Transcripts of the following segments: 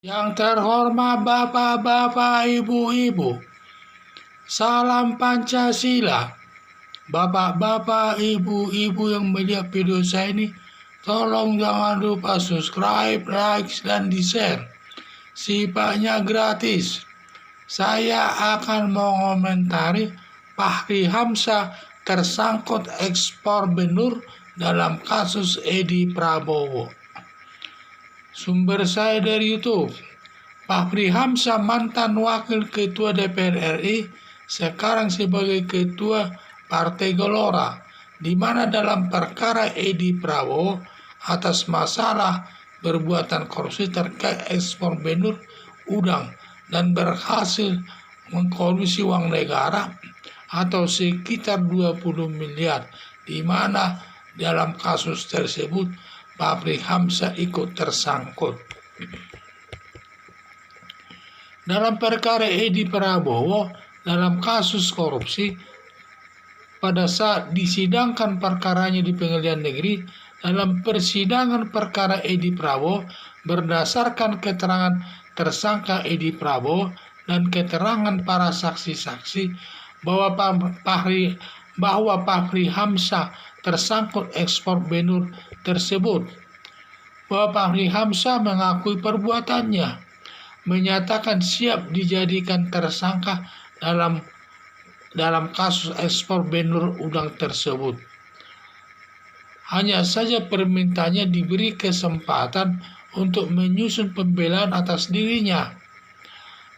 Yang terhormat Bapak-bapak, Ibu-ibu, salam Pancasila. Bapak-bapak, Ibu-ibu yang melihat video saya ini, tolong jangan lupa subscribe, like, dan di-share. Sifatnya gratis. Saya akan mengomentari Fachri Hamzah tersangkut ekspor benur dalam kasus Edi Prabowo. Sumber saya dari YouTube. Fachri Hamzah, mantan wakil ketua DPR RI, sekarang sebagai ketua Partai Gelora, di mana dalam perkara Edi Prabowo atas masalah perbuatan korupsi terkait ekspor benur udang dan berhasil mengkolusi uang negara atau sekitar 20 miliar, di mana dalam kasus tersebut Fachri Hamzah ikut tersangkut. Dalam perkara Edi Prabowo dalam kasus korupsi, pada saat disidangkan perkaranya di Pengadilan Negeri, dalam persidangan perkara Edi Prabowo berdasarkan keterangan tersangka Edi Prabowo dan keterangan para saksi-saksi bahwa Fachri Hamzah tersangkut ekspor benur tersebut, bahwa Fachri Hamzah mengakui perbuatannya, menyatakan siap dijadikan tersangka dalam kasus ekspor benur udang tersebut. Hanya saja permintaannya diberi kesempatan untuk menyusun pembelaan atas dirinya.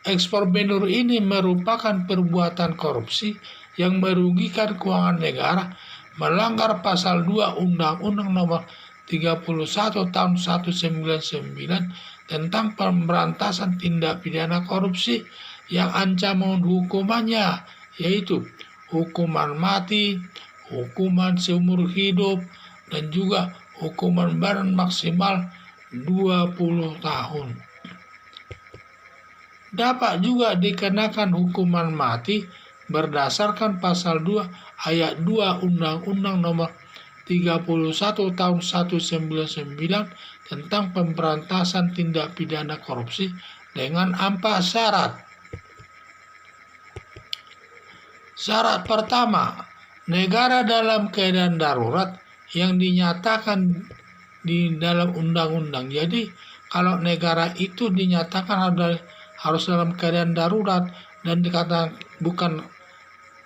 Ekspor benur ini merupakan perbuatan korupsi yang merugikan keuangan negara, melanggar pasal 2 Undang-Undang Nomor 31 Tahun 1999 tentang pemberantasan tindak pidana korupsi yang ancaman hukumannya yaitu hukuman mati, hukuman seumur hidup, dan juga hukuman badan maksimal 20 tahun. Dapat juga dikenakan hukuman mati berdasarkan pasal 2 ayat 2 Undang-Undang Nomor 31 Tahun 1999 tentang pemberantasan tindak pidana korupsi dengan 4 syarat. Syarat pertama, negara dalam keadaan darurat yang dinyatakan di dalam undang-undang. Jadi kalau negara itu dinyatakan harus dalam keadaan darurat, dan dikatakan bukan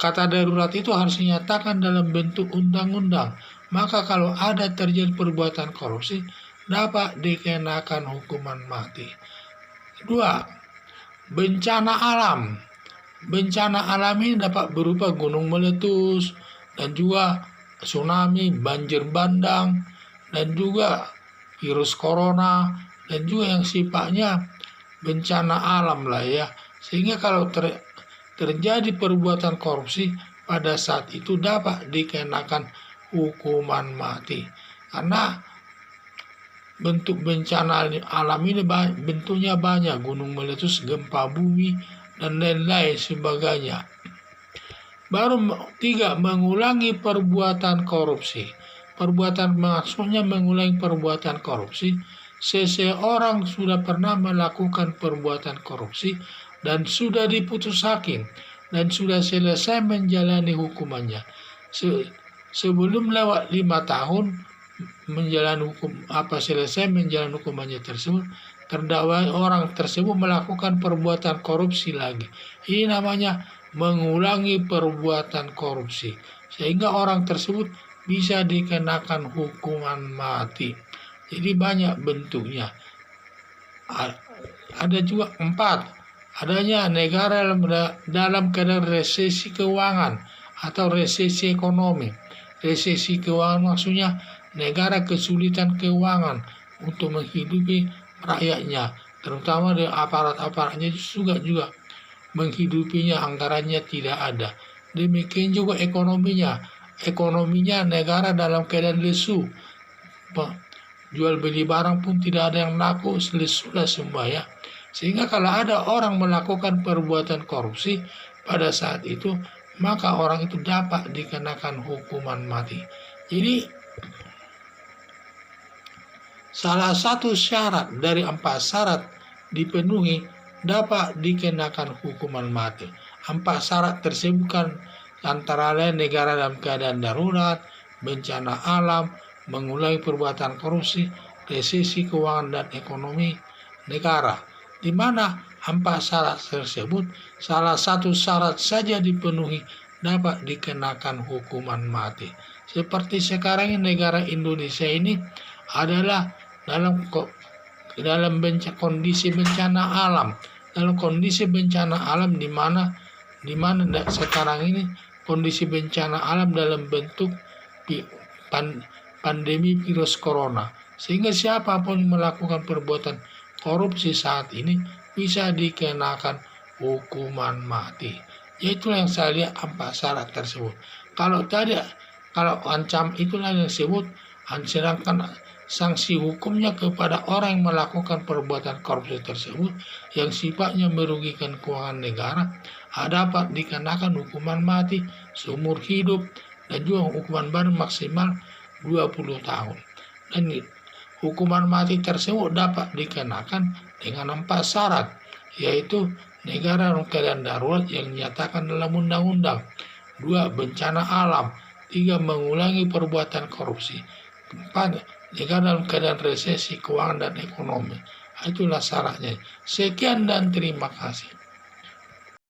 kata darurat itu harus dinyatakan dalam bentuk undang-undang, maka kalau ada terjadi perbuatan korupsi dapat dikenakan hukuman mati. Kedua, bencana alam. Bencana alam ini dapat berupa gunung meletus dan juga tsunami, banjir bandang, dan juga virus corona, dan juga yang sifatnya bencana alam lah ya. Sehingga kalau terjadi perbuatan korupsi pada saat itu dapat dikenakan hukuman mati. Karena bentuk bencana alam ini bentuknya banyak, gunung meletus, gempa bumi, dan lain-lain sebagainya. Baru 3, mengulangi perbuatan korupsi. Maksudnya mengulangi perbuatan korupsi. Seseorang sudah pernah melakukan perbuatan korupsi dan sudah diputus hakim dan sudah selesai menjalani hukumannya. Sebelum lewat 5 tahun selesai menjalani hukumannya tersebut, terdakwa orang tersebut melakukan perbuatan korupsi lagi. Ini namanya mengulangi perbuatan korupsi, sehingga orang tersebut bisa dikenakan hukuman mati. Jadi banyak bentuknya. Ada juga 4, adanya negara dalam keadaan resesi keuangan atau resesi ekonomi. Resesi keuangan maksudnya negara kesulitan keuangan untuk menghidupi rakyatnya, terutama di aparat-aparatnya juga menghidupinya, anggarannya tidak ada. Demikian juga ekonominya negara dalam keadaan lesu, jual beli barang pun tidak ada yang laku, lesu lah semua ya. Sehingga kalau ada orang melakukan perbuatan korupsi pada saat itu, maka orang itu dapat dikenakan hukuman mati. Jadi salah satu syarat dari 4 syarat dipenuhi dapat dikenakan hukuman mati. 4 syarat tersebut kan antara lain negara dalam keadaan darurat, bencana alam, mengulangi perbuatan korupsi, resesi keuangan dan ekonomi negara. Di mana 4 syarat tersebut salah satu syarat saja dipenuhi dapat dikenakan hukuman mati. Seperti sekarang ini negara Indonesia ini adalah dalam kondisi bencana alam. Dalam kondisi bencana alam di mana sekarang ini kondisi bencana alam dalam bentuk pandemi virus corona. Sehingga siapapun yang melakukan perbuatan korupsi saat ini bisa dikenakan hukuman mati. Itulah yang saya lihat 4 syarat tersebut. Kalau ancam itulah yang disebut, sedangkan sanksi hukumnya kepada orang yang melakukan perbuatan korupsi tersebut yang sifatnya merugikan keuangan negara dapat dikenakan hukuman mati seumur hidup dan juga hukuman baru maksimal 20 tahun. Dan hukuman mati tersebut dapat dikenakan dengan 4 syarat, yaitu negara dalam keadaan darurat yang dinyatakan dalam undang-undang, 2 bencana alam, 3 mengulangi perbuatan korupsi, 4 negara dalam keadaan resesi keuangan dan ekonomi. Itulah syaratnya. Sekian dan terima kasih.